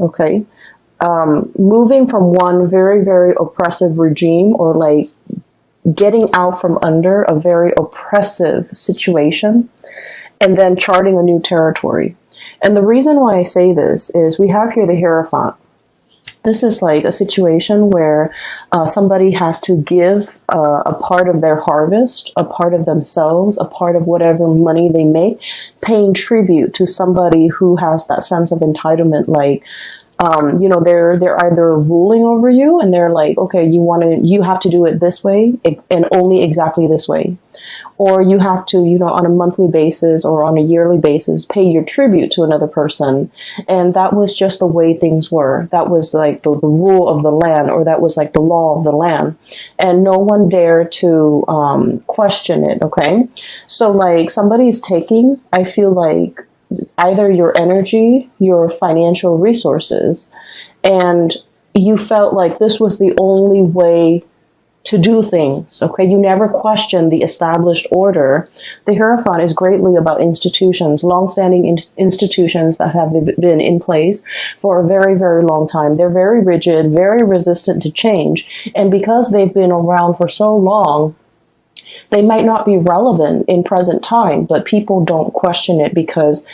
okay? Moving from one very, very oppressive regime, or like getting out from under a very oppressive situation, and then charting a new territory. And the reason why I say this is we have here the Hierophant. This is like a situation where somebody has to give a part of their harvest, a part of themselves, a part of whatever money they make, paying tribute to somebody who has that sense of entitlement. Like, you know, they're either ruling over you, and they're like, okay, you have to do it this way and only exactly this way. Or you have to, you know, on a monthly basis or on a yearly basis, pay your tribute to another person. And that was just the way things were. That was like the rule of the land, or that was like the law of the land. And no one dared to question it, okay? So like somebody's taking, I feel like, either your energy, your financial resources, and you felt like this was the only way to do things, okay? You never questioned the established order. The Hierophant is greatly about institutions, long-standing institutions that have been in place for a very, very long time. They're very rigid, very resistant to change. And because they've been around for so long, they might not be relevant in present time, but people don't question it because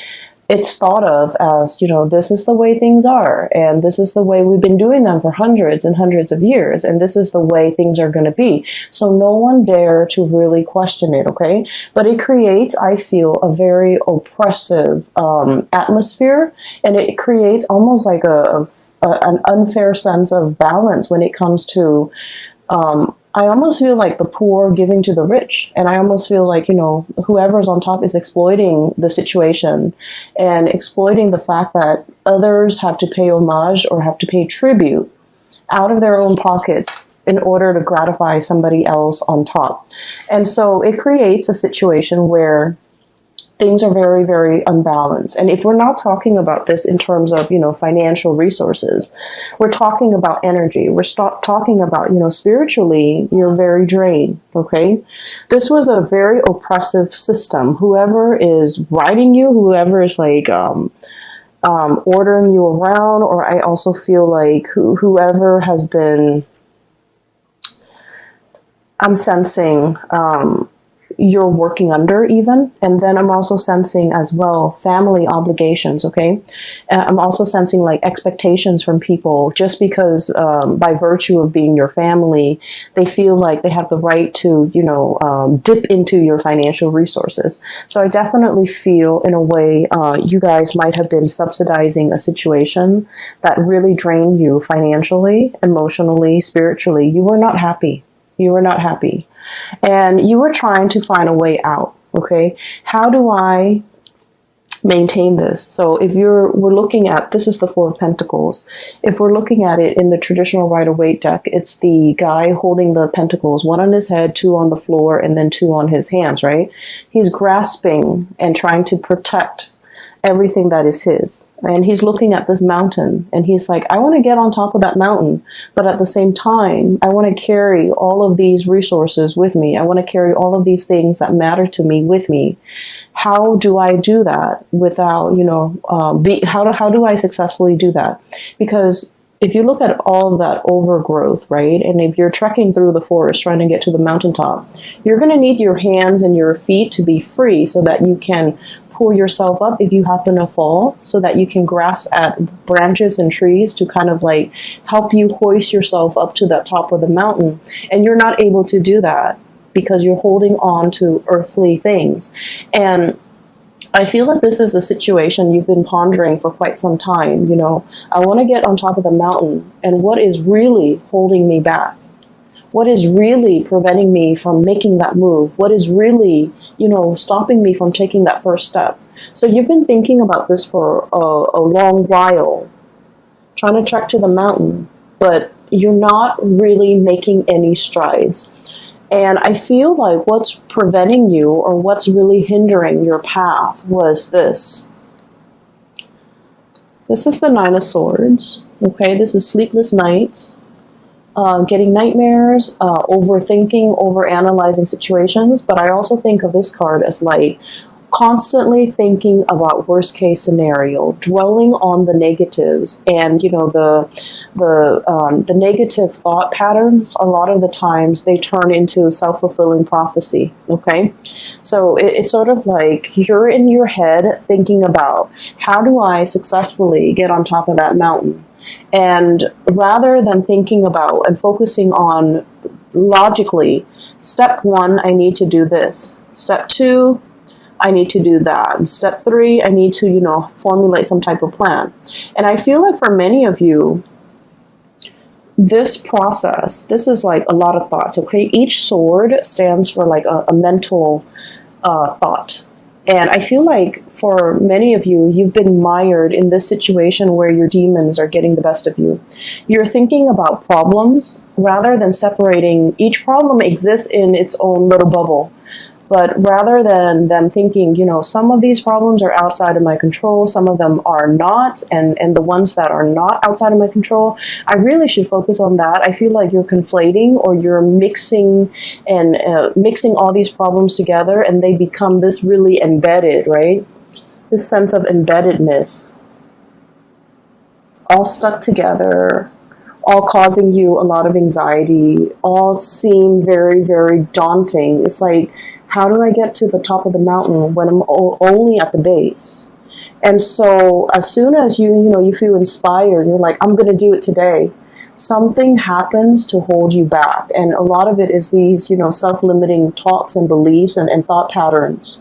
it's thought of as, you know, this is the way things are, and this is the way we've been doing them for hundreds and hundreds of years, and this is the way things are going to be. So no one dare to really question it, okay? But it creates, I feel, a very oppressive atmosphere, and it creates almost like an unfair sense of balance when it comes to I almost feel like the poor giving to the rich. And I almost feel like, you know, whoever's on top is exploiting the situation and exploiting the fact that others have to pay homage or have to pay tribute out of their own pockets in order to gratify somebody else on top. And so it creates a situation where things are very, very unbalanced. And if we're not talking about this in terms of, you know, financial resources, we're talking about energy. We're talking about, you know, spiritually, you're very drained, okay? This was a very oppressive system. Whoever is riding you, whoever is like ordering you around, or I also feel like whoever has been, I'm sensing, you're working under even. And then I'm also sensing as well family obligations, okay? I'm also sensing like expectations from people just because by virtue of being your family, they feel like they have the right to, you know, dip into your financial resources. So I definitely feel in a way you guys might have been subsidizing a situation that really drained you financially, emotionally, spiritually. You were not happy. You were not happy. And you were trying to find a way out, okay? How do I maintain this? So if we're looking at, this is the Four of Pentacles. If we're looking at it in the traditional Rider-Waite deck, it's the guy holding the pentacles, one on his head, two on the floor, and then two on his hands, right? He's grasping and trying to protect everything that is his. And he's looking at this mountain and he's like, I want to get on top of that mountain, but at the same time, I want to carry all of these resources with me. I want to carry all of these things that matter to me with me. How do I do that without, you know, how do I successfully do that? Because if you look at all that overgrowth, right, and if you're trekking through the forest trying to get to the mountaintop, you're going to need your hands and your feet to be free so that you can pull yourself up if you happen to fall, so that you can grasp at branches and trees to kind of like help you hoist yourself up to the top of the mountain. And you're not able to do that because you're holding on to earthly things. And I feel like this is a situation you've been pondering for quite some time. You know, I want to get on top of the mountain, and what is really holding me back? What is really preventing me from making that move? What is really, you know, stopping me from taking that first step? So you've been thinking about this for a long while, trying to trek to the mountain, but you're not really making any strides. And I feel like what's preventing you, or what's really hindering your path, was this. This is the Nine of Swords, okay? This is sleepless nights. Getting nightmares, overthinking, overanalyzing situations. But I also think of this card as like constantly thinking about worst case scenario, dwelling on the negatives, and the negative thought patterns. A lot of the times they turn into self-fulfilling prophecy. Okay, so it's sort of like you're in your head thinking about, how do I successfully get on top of that mountain? And rather than thinking about and focusing on logically, step one, I need to do this. Step two, I need to do that. And step three, I need to, formulate some type of plan. And I feel like for many of you, this process, this is like a lot of thoughts, okay? Each sword stands for like a mental thought. And I feel like for many of you, you've been mired in this situation where your demons are getting the best of you. You're thinking about problems rather than separating. Each problem exists in its own little bubble. But rather than thinking, some of these problems are outside of my control, some of them are not, and the ones that are not outside of my control, I really should focus on that. I feel like you're conflating, or you're mixing all these problems together, and they become this really embedded, right? This sense of embeddedness, all stuck together, all causing you a lot of anxiety, all seem very, very daunting. It's like, how do I get to the top of the mountain when I'm only at the base? And so as soon as you feel inspired, you're like, I'm going to do it today. Something happens to hold you back. And a lot of it is these, self-limiting thoughts and beliefs and thought patterns.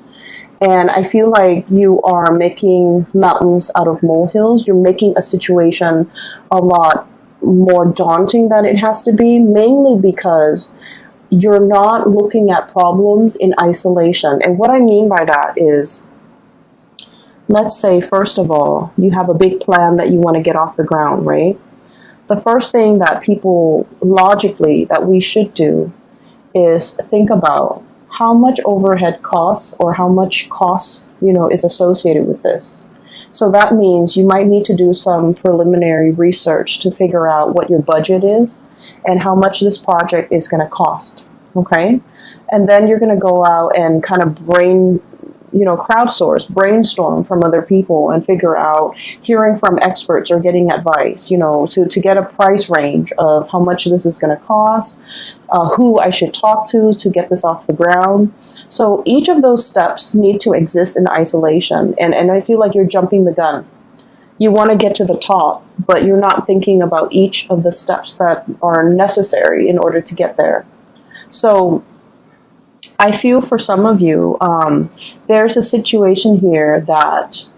And I feel like you are making mountains out of molehills. You're making a situation a lot more daunting than it has to be, mainly because you're not looking at problems in isolation. And what I mean by that is, let's say, first of all, you have a big plan that you want to get off the ground, right? The first thing that people logically that we should do is think about how much overhead costs, or how much cost, is associated with this. So that means you might need to do some preliminary research to figure out what your budget is and how much this project is going to cost, okay? And then you're going to go out and kind of crowdsource, brainstorm from other people and figure out, hearing from experts or getting advice, to get a price range of how much this is going to cost, who I should talk to get this off the ground. So each of those steps need to exist in isolation. And I feel like you're jumping the gun. You want to get to the top, but you're not thinking about each of the steps that are necessary in order to get there. So I feel for some of you, there's a situation here that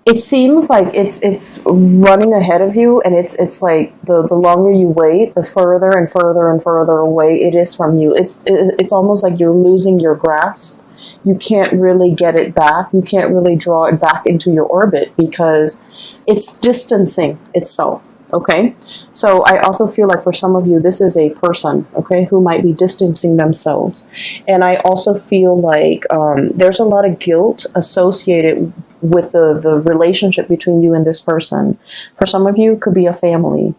it seems like it's running ahead of you, and it's like the longer you wait, the further and further and further away it is from you. It's almost like you're losing your grasp. You can't really get it back. You can't really draw it back into your orbit because it's distancing itself. Okay, so I also feel like for some of you, this is a person, okay, who might be distancing themselves. And I also feel like there's a lot of guilt associated with the relationship between you and this person. For some of you, it could be a family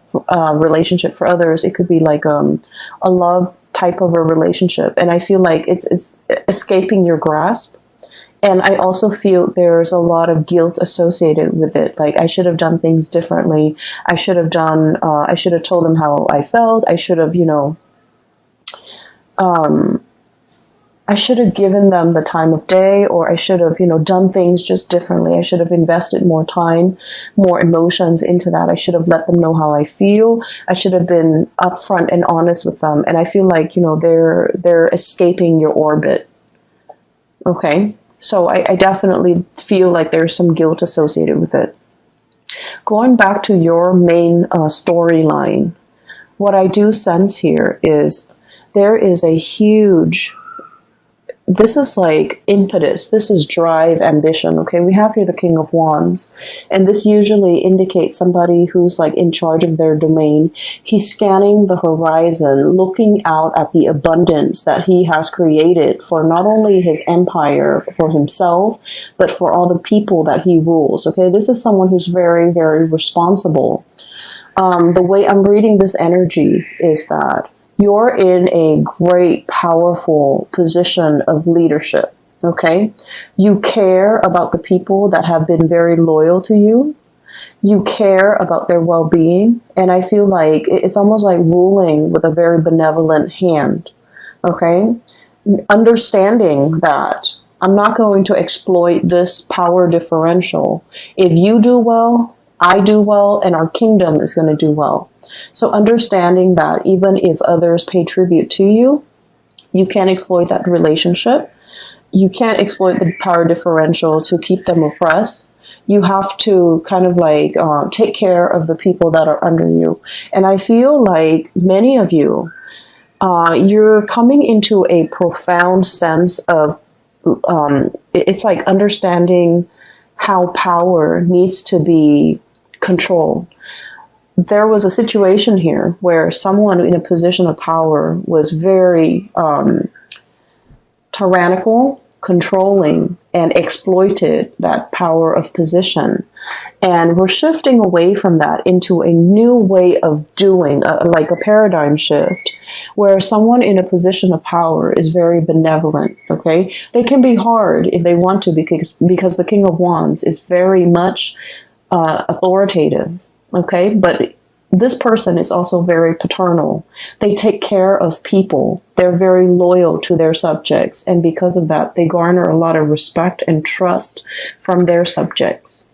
relationship. For others, it could be like a love type of a relationship. And I feel like it's escaping your grasp. And I also feel there's a lot of guilt associated with it. Like, I should have done things differently. I should have told them how I felt. I should have, I should have given them the time of day, or I should have, done things just differently. I should have invested more time, more emotions into that. I should have let them know how I feel. I should have been upfront and honest with them. And I feel like, they're escaping your orbit. Okay. So I definitely feel like there's some guilt associated with it. Going back to your main storyline, what I do sense here is there is a huge, this is like impetus, this is drive, ambition, okay? We have here the King of Wands, and this usually indicates somebody who's like in charge of their domain. He's scanning the horizon, looking out at the abundance that he has created for not only his empire, for himself, but for all the people that he rules, okay? This is someone who's very, very responsible. The way I'm reading this energy is that you're in a great, powerful position of leadership. Okay? You care about the people that have been very loyal to you. You care about their well-being. And I feel like it's almost like ruling with a very benevolent hand. Okay? Understanding that I'm not going to exploit this power differential. If you do well, I do well, and our kingdom is going to do well. So understanding that even if others pay tribute to you, you can't exploit that relationship. You can't exploit the power differential to keep them oppressed. You have to kind of like take care of the people that are under you. And I feel like many of you, you're coming into a profound sense of, it's like understanding how power needs to be controlled. There was a situation here where someone in a position of power was very tyrannical, controlling, and exploited that power of position. And we're shifting away from that into a new way of doing, like a paradigm shift, where someone in a position of power is very benevolent, okay? They can be hard if they want to, because the King of Wands is very much authoritative, okay? But this person is also very paternal. They take care of people. They're very loyal to their subjects. And because of that, they garner a lot of respect and trust from their subjects.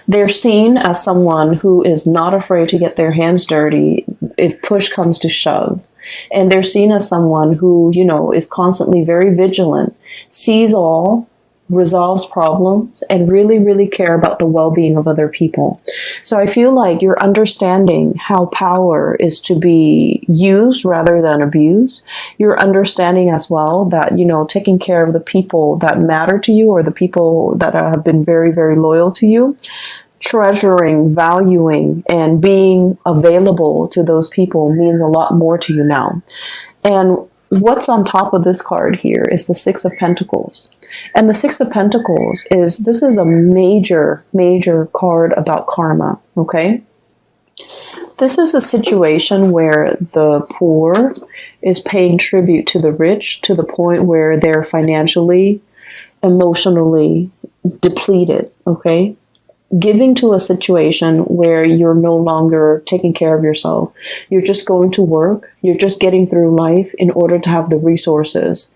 They're seen as someone who is not afraid to get their hands dirty if push comes to shove. And they're seen as someone who, you know, is constantly very vigilant, sees all, resolves problems, and really, really care about the well-being of other people. So I feel like you're understanding how power is to be used rather than abused. You're understanding as well that, you know, taking care of the people that matter to you or the people that have been very, very loyal to you, treasuring, valuing, and being available to those people means a lot more to you now. And what's on top of this card here is the Six of Pentacles. And the Six of Pentacles this is a major, major card about karma, okay? This is a situation where the poor is paying tribute to the rich to the point where they're financially, emotionally depleted, okay? Giving to a situation where you're no longer taking care of yourself. You're just going to work. You're just getting through life in order to have the resources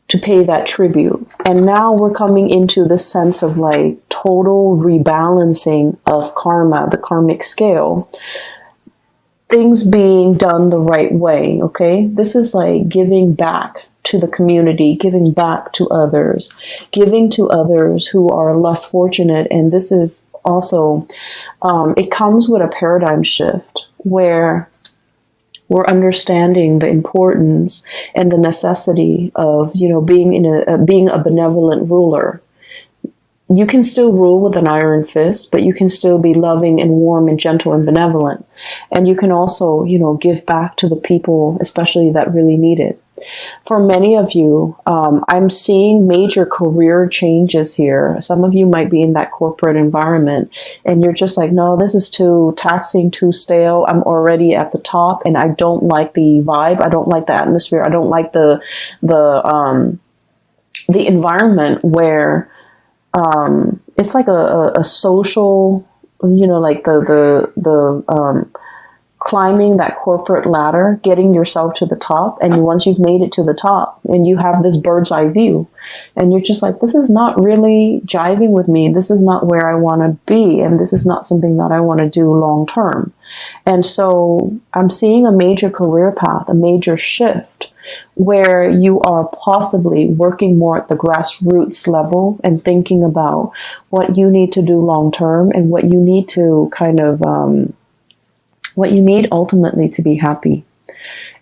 to pay that tribute. And now we're coming into this sense of like total rebalancing of karma, the karmic scale. Things being done the right way, okay? This is like giving back to the community, giving back to others, giving to others who are less fortunate. And this is also, it comes with a paradigm shift where we're understanding the importance and the necessity of, you know, being a benevolent ruler. You can still rule with an iron fist, but you can still be loving and warm and gentle and benevolent. And you can also, you know, give back to the people, especially that really need it. For many of you, I'm seeing major career changes here. Some of you might be in that corporate environment and you're just like, no, this is too taxing, too stale. I'm already at the top and I don't like the vibe. I don't like the atmosphere. I don't like the environment where it's like a social, you know, like the climbing that corporate ladder, getting yourself to the top. And once you've made it to the top and you have this bird's eye view and you're just like, this is not really jiving with me. This is not where I want to be. And this is not something that I want to do long term. And so I'm seeing a major career path, a major shift where you are possibly working more at the grassroots level and thinking about what you need to do long term and what you need to kind of, what you need ultimately to be happy.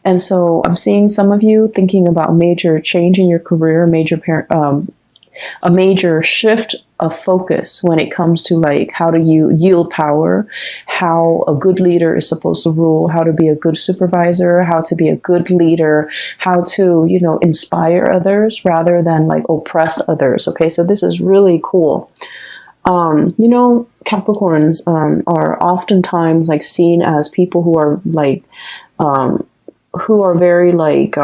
And so I'm seeing some of you thinking about major change in your career, a major shift of focus when it comes to like how do you yield power, how a good leader is supposed to rule, how to be a good supervisor, how to be a good leader, how to, you know, inspire others rather than like oppress others. Okay, so this is really cool. You know, Capricorns are oftentimes like seen as people who are like who are very like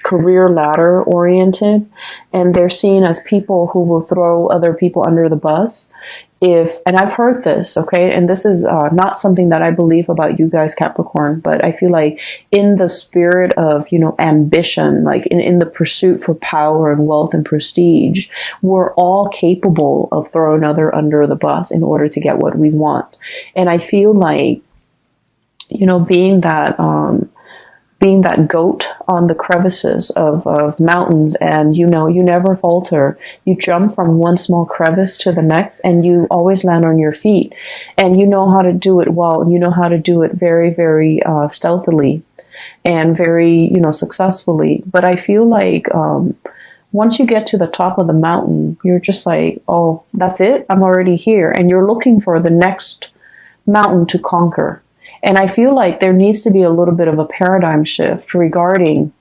career ladder oriented, and they're seen as people who will throw other people under the bus. And I've heard this, okay, and this is not something that I believe about you guys, Capricorn, but I feel like in the spirit of, ambition, like in the pursuit for power and wealth and prestige, we're all capable of throwing other under the bus in order to get what we want. And I feel like, being that goat on the crevices of mountains, and you never falter. You jump from one small crevice to the next, and you always land on your feet, and you know how to do it well, and you know how to do it very, very stealthily and very, successfully. But I feel like once you get to the top of the mountain, you're just like, oh, that's it? I'm already here. And you're looking for the next mountain to conquer. And I feel like there needs to be a little bit of a paradigm shift regarding,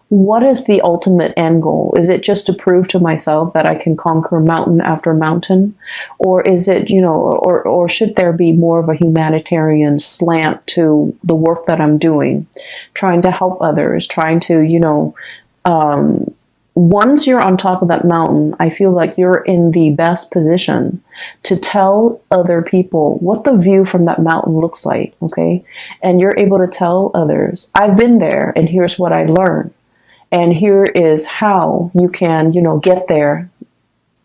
what is the ultimate end goal? Is it just to prove to myself that I can conquer mountain after mountain? Or is it, or should there be more of a humanitarian slant to the work that I'm doing, trying to help others, trying to, once you're on top of that mountain, I feel like you're in the best position to tell other people what the view from that mountain looks like, okay? And you're able to tell others, I've been there, and here's what I learned. And here is how you can, get there,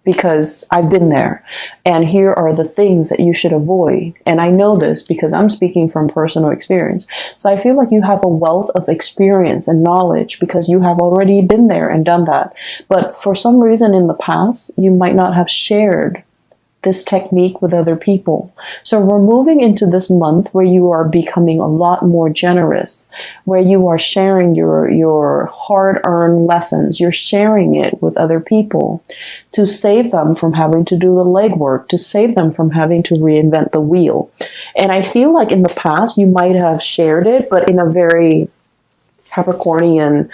because I've been there. And here are the things that you should avoid. And I know this because I'm speaking from personal experience. So I feel like you have a wealth of experience and knowledge because you have already been there and done that. But for some reason in the past, you might not have shared this technique with other people. So we're moving into this month where you are becoming a lot more generous, where you are sharing your hard-earned lessons. You're sharing it with other people to save them from having to do the legwork, to save them from having to reinvent the wheel. And I feel like in the past you might have shared it, but in a very Capricornian,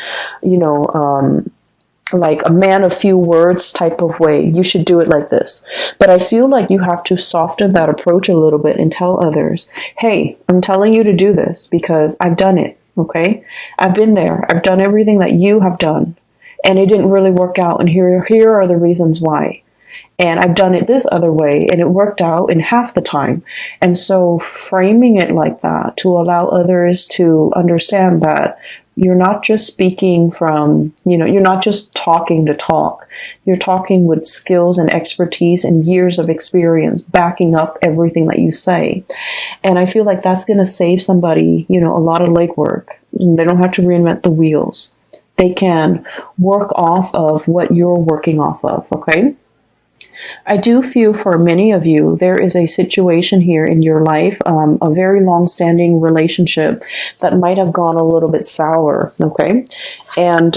like a man of few words type of way. You should do it like this. But I feel like you have to soften that approach a little bit and tell others, hey, I'm telling you to do this because I've done it, okay? I've been there. I've done everything that you have done, and it didn't really work out, and here are the reasons why. And I've done it this other way, and it worked out in half the time. And so framing it like that to allow others to understand that you're not just speaking from, you're not just talking to talk. You're talking with skills and expertise and years of experience backing up everything that you say. And I feel like that's going to save somebody, a lot of legwork. They don't have to reinvent the wheels. They can work off of what you're working off of, okay? I do feel for many of you, there is a situation here in your life, a very long-standing relationship that might have gone a little bit sour, okay? And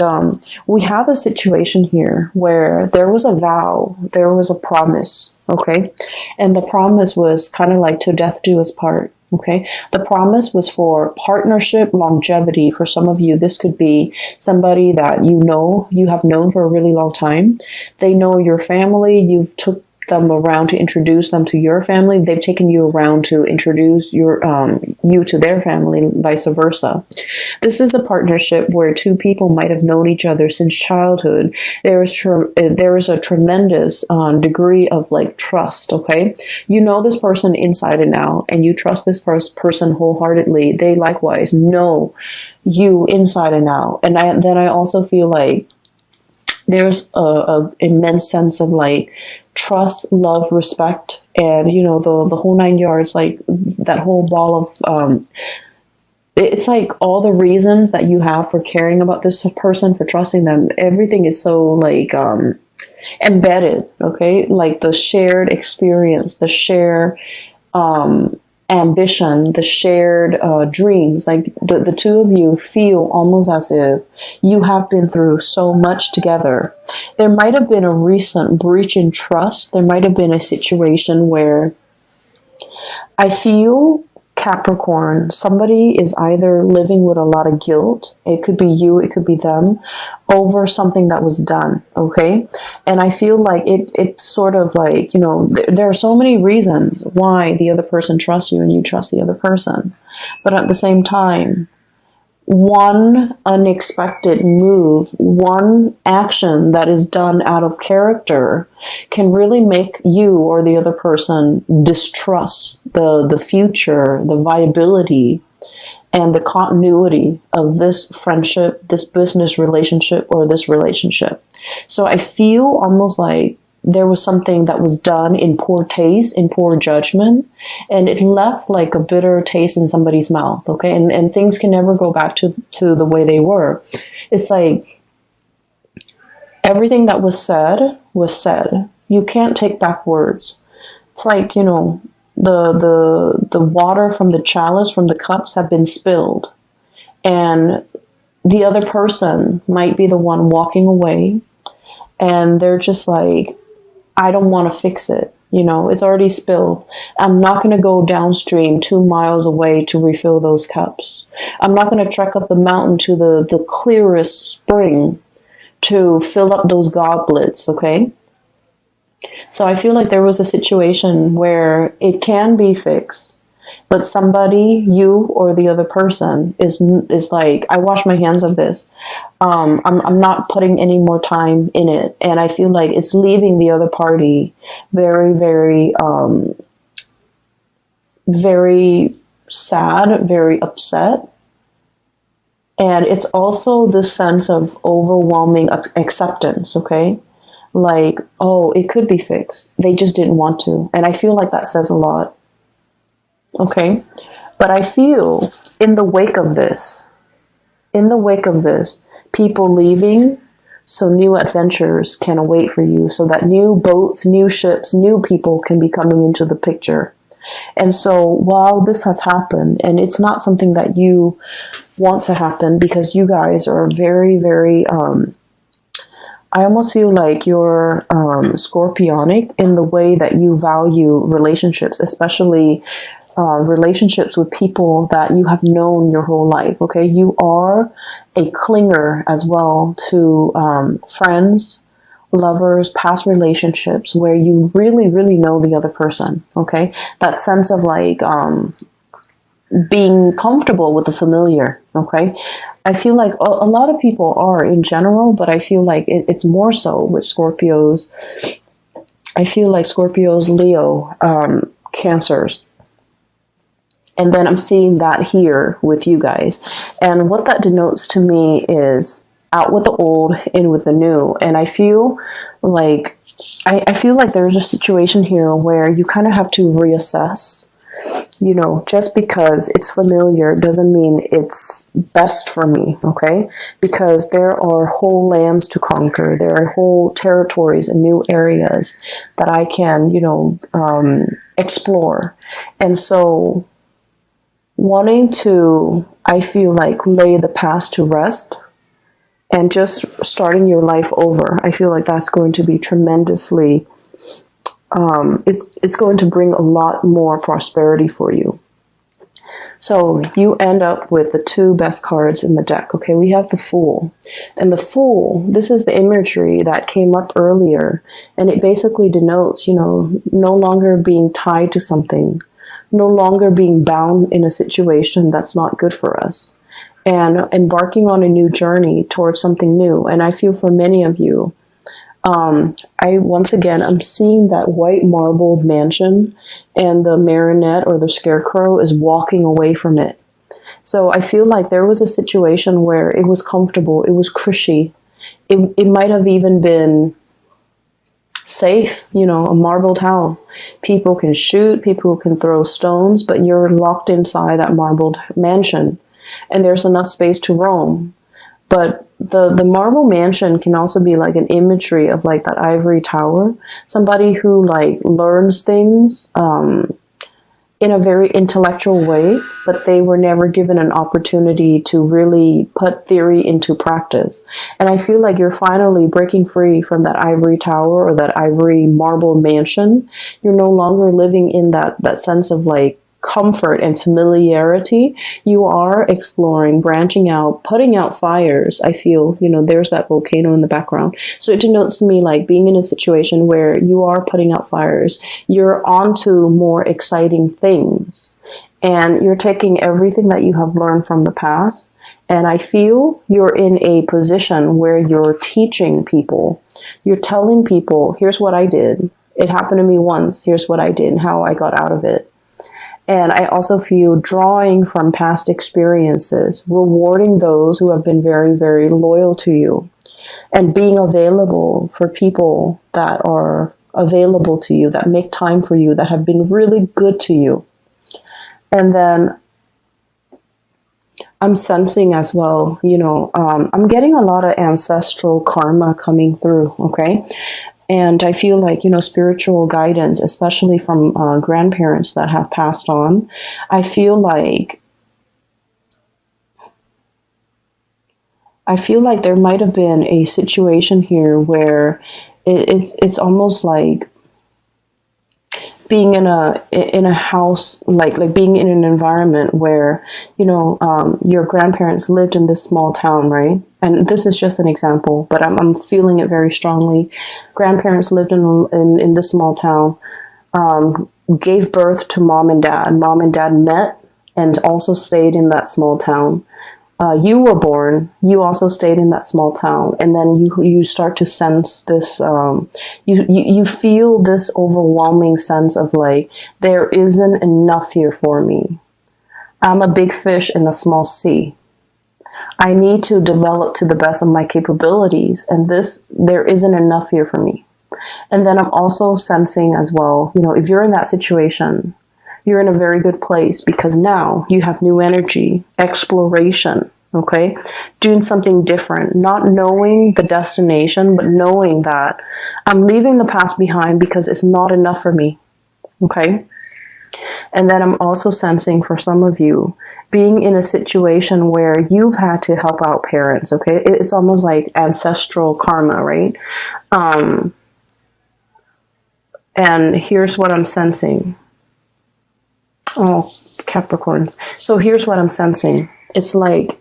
we have a situation here where there was a vow, there was a promise, okay? And the promise was kind of like to death do us part. Okay, the promise was for partnership longevity. For some of you, this could be somebody that you have known for a really long time. They know your family. You've took them around to introduce them to your family. They've taken you around to introduce you to their family, vice versa. This is a partnership where two people might have known each other since childhood. There is a tremendous degree of like trust. Okay, you know this person inside and out, and you trust this person wholeheartedly. They likewise know you inside and out. And then I also feel like there's a immense sense of like trust, love, respect, and the whole 9 yards, like that whole ball of it's like all the reasons that you have for caring about this person, for trusting them, everything is so like embedded, okay? Like the shared experience, the shared ambition, the shared dreams, like the two of you feel almost as if you have been through so much together. There might have been a recent breach in trust. There might have been a situation where I feel, Capricorn, somebody is either living with a lot of guilt. It could be you, it could be them, over something that was done, okay? And I feel like it's sort of like, there are so many reasons why the other person trusts you and you trust the other person. But at the same time, one unexpected move, one action that is done out of character can really make you or the other person distrust the future, the viability, and the continuity of this friendship, this business relationship, or this relationship. So I feel almost like there was something that was done in poor taste, in poor judgment, and it left like a bitter taste in somebody's mouth, okay? And things can never go back to the way they were. It's like everything that was said was said. You can't take back words. It's like, you know, the water from the chalice, from the cups have been spilled. And the other person might be the one walking away, and they're just like, I don't want to fix it. You know, it's already spilled. I'm not going to go downstream 2 miles away to refill those cups. I'm not going to trek up the mountain to the clearest spring to fill up those goblets, okay? So I feel like there was a situation where it can be fixed, but somebody, you or the other person, is like, I wash my hands of this. I'm not putting any more time in it, and I feel like it's leaving the other party very, very, very sad, very upset. And it's also this sense of overwhelming acceptance, okay? Like, oh, it could be fixed. They just didn't want to. And I feel like that says a lot. Okay? But I feel in the wake of this, people leaving so new adventures can await for you, so that new boats, new ships, new people can be coming into the picture. And so while this has happened, and it's not something that you want to happen because you guys are very, very, I almost feel like you're scorpionic in the way that you value relationships, especially relationships with people that you have known your whole life, okay? You are a clinger as well to friends, lovers, past relationships where you really, really know the other person, okay? That sense of like being comfortable with the familiar, okay? I feel like a lot of people are in general, but I feel like it's more so with Scorpios. I feel like Scorpios, Leo, Cancers. And then I'm seeing that here with you guys. And what that denotes to me is out with the old, in with the new. And I feel like there's a situation here where you kind of have to reassess. You know, just because it's familiar doesn't mean it's best for me, okay? Because there are whole lands to conquer. There are whole territories and new areas that I can, you know, explore. And so wanting to, I feel like, lay the past to rest and just starting your life over, I feel like that's going to be tremendously, it's going to bring a lot more prosperity for you. So you end up with the two best cards in the deck. Okay, we have the Fool. And the Fool, this is the imagery that came up earlier. And it basically denotes, you know, no longer being tied to something, no longer being bound in a situation that's not good for us, and embarking on a new journey towards something new. And I feel for many of you, I'm seeing that white marbled mansion, and the marionette or the scarecrow is walking away from it. So I feel like there was a situation where it was comfortable, it was cushy, it might have even been safe, you know, a marbled house. People can shoot, people can throw stones, but you're locked inside that marbled mansion, and there's enough space to roam. But the marble mansion can also be like an imagery of like that ivory tower, somebody who like learns things in a very intellectual way, but they were never given an opportunity to really put theory into practice. And I feel like you're finally breaking free from that ivory tower or that ivory marble mansion. You're no longer living in that sense of like comfort and familiarity. You are exploring, branching out, putting out fires. I feel, you know, there's that volcano in the background. So it denotes to me like being in a situation where you are putting out fires. You're onto more exciting things, and you're taking everything that you have learned from the past And I feel you're in a position where you're teaching people. You're telling people, here's what I did. It happened to me once. Here's what I did and how I got out of it. And I also feel drawing from past experiences, rewarding those who have been very, very loyal to you, and being available for people that are available to you, that make time for you, that have been really good to you. And then I'm sensing as well, I'm getting a lot of ancestral karma coming through, okay? And I feel like, spiritual guidance, especially from grandparents that have passed on, I feel like there might have been a situation here where it's almost like being in a house, like being in an environment where, your grandparents lived in this small town, right? And this is just an example, but I'm feeling it very strongly. Grandparents lived in this small town, gave birth to mom and dad. Mom and dad met and also stayed in that small town. You were born, you also stayed in that small town, and then you start to sense this, you feel this overwhelming sense of like, there isn't enough here for me. I'm a big fish in a small sea. I need to develop to the best of my capabilities, and there isn't enough here for me. And then I'm also sensing as well, if you're in that situation, you're in a very good place because now you have new energy, exploration, okay? Doing something different, not knowing the destination, but knowing that I'm leaving the past behind because it's not enough for me, okay? And then I'm also sensing for some of you being in a situation where you've had to help out parents, okay? It's almost like ancestral karma, right? And here's what I'm sensing. Oh, Capricorns. So here's what I'm sensing. It's like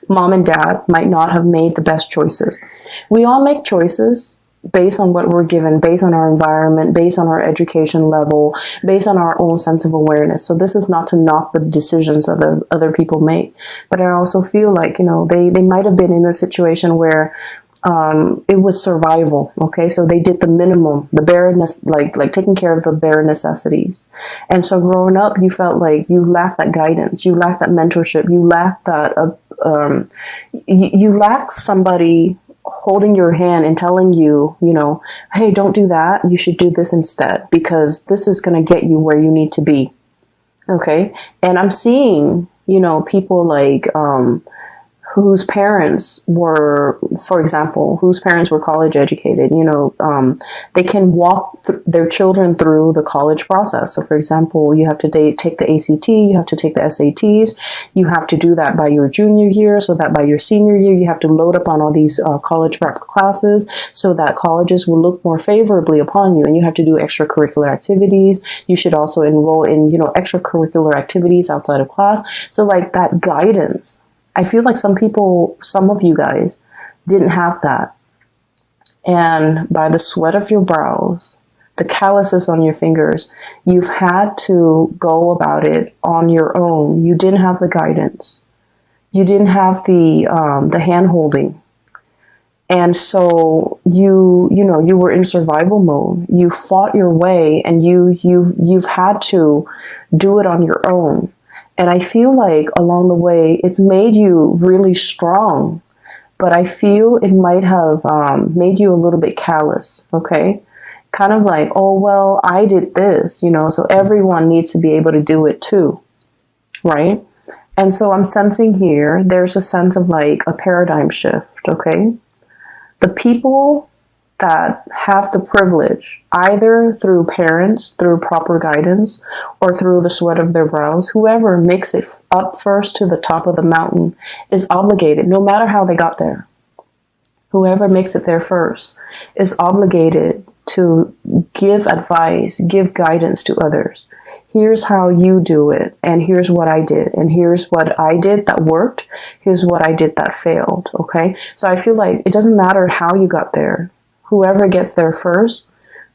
mom and dad might not have made the best choices. We all make choices based on what we're given, based on our environment, based on our education level, based on our own sense of awareness. So this is not to knock the decisions other people make. But I also feel like, they might have been in a situation where it was survival. Okay. So they did the minimum, the bare, like taking care of the bare necessities. And so growing up, you felt like you lacked that guidance. You lacked that mentorship. You lacked that, you lacked somebody holding your hand and telling you, hey, don't do that. You should do this instead, because this is going to get you where you need to be. Okay. And I'm seeing, people like, whose parents were, for example, college educated, they can walk their children through the college process. So for example, you have to take the ACT, you have to take the SATs, you have to do that by your junior year, so that by your senior year, you have to load up on all these college prep classes so that colleges will look more favorably upon you. And you have to do extracurricular activities. You should also enroll in, extracurricular activities outside of class. So like that guidance, I feel like some of you guys didn't have that. And by the sweat of your brows, the calluses on your fingers, you've had to go about it on your own. You didn't have the guidance. You didn't have the hand holding. And so you were in survival mode. You fought your way, and you've had to do it on your own. And I feel like along the way, it's made you really strong, but I feel it might have made you a little bit callous, okay? Kind of like, oh, well, I did this, so everyone needs to be able to do it too, right? And so I'm sensing here, there's a sense of like a paradigm shift, okay? The people that have the privilege, either through parents, through proper guidance, or through the sweat of their brows, whoever makes it up first to the top of the mountain is obligated, no matter how they got there. Whoever makes it there first is obligated to give advice, give guidance to others. Here's how you do it, and here's what I did, and here's what I did that worked, here's what I did that failed, okay? So I feel like it doesn't matter how you got there. Whoever gets there first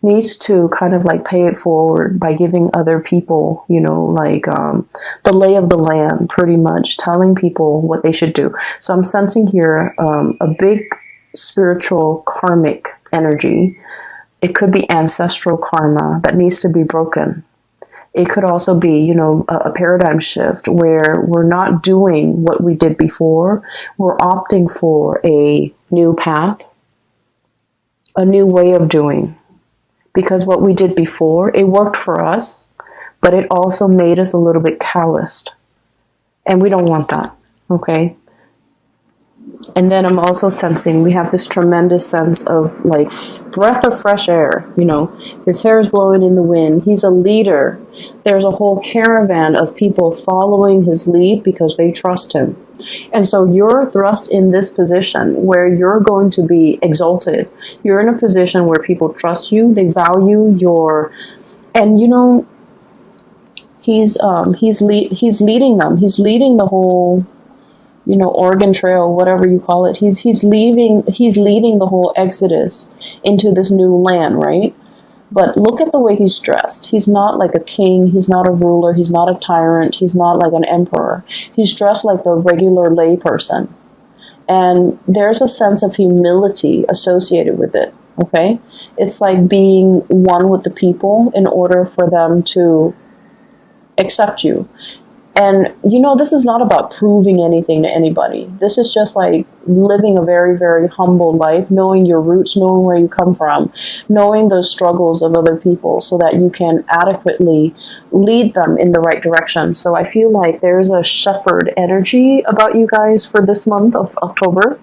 needs to kind of like pay it forward by giving other people, you know, like the lay of the land, pretty much telling people what they should do. So I'm sensing here a big spiritual karmic energy. It could be ancestral karma that needs to be broken. It could also be, you know, a paradigm shift where we're not doing what we did before. We're opting for a new path, a new way of doing. Because what we did before, it worked for us, but it also made us a little bit calloused. And we don't want that, okay? And then I'm also sensing we have this tremendous sense of like breath of fresh air. You know, his hair is blowing in the wind. He's a leader. There's a whole caravan of people following his lead because they trust him. And so you're thrust in this position where you're going to be exalted. You're in a position where people trust you. They value your, and you know, he's leading them. He's leading the whole, you know, Oregon Trail, whatever you call it. He's leading the whole exodus into this new land, right? But look at the way he's dressed. He's not like a king. He's not a ruler. He's not a tyrant. He's not like an emperor. He's dressed like the regular lay person. And there's a sense of humility associated with it, okay? It's like being one with the people in order for them to accept you. And, you know, this is not about proving anything to anybody. This is just like living a very, very humble life, knowing your roots, knowing where you come from, knowing the struggles of other people so that you can adequately lead them in the right direction. So I feel like there's a shepherd energy about you guys for this month of October.